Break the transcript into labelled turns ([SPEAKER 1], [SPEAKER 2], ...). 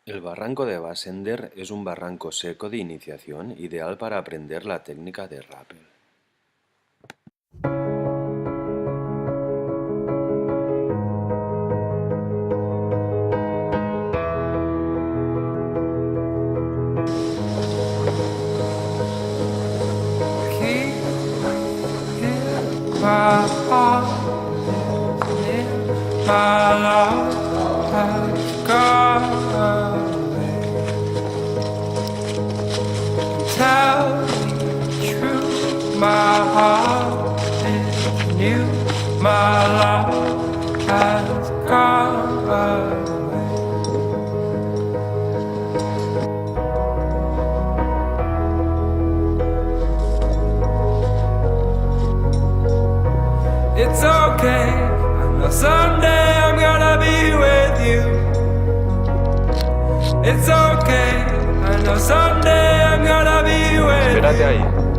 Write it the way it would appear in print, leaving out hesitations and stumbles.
[SPEAKER 1] El barranco de Bassender es un barranco seco de iniciación ideal para aprender la técnica de rappel.
[SPEAKER 2] My heart is near, my love has gone away. Tell me true, my heart is new, my love has gone away. It's okay, I know someday I'm gonna be with you. It's okay, I know someday I'm gonna be with
[SPEAKER 3] Espérate
[SPEAKER 2] you.
[SPEAKER 3] ahí.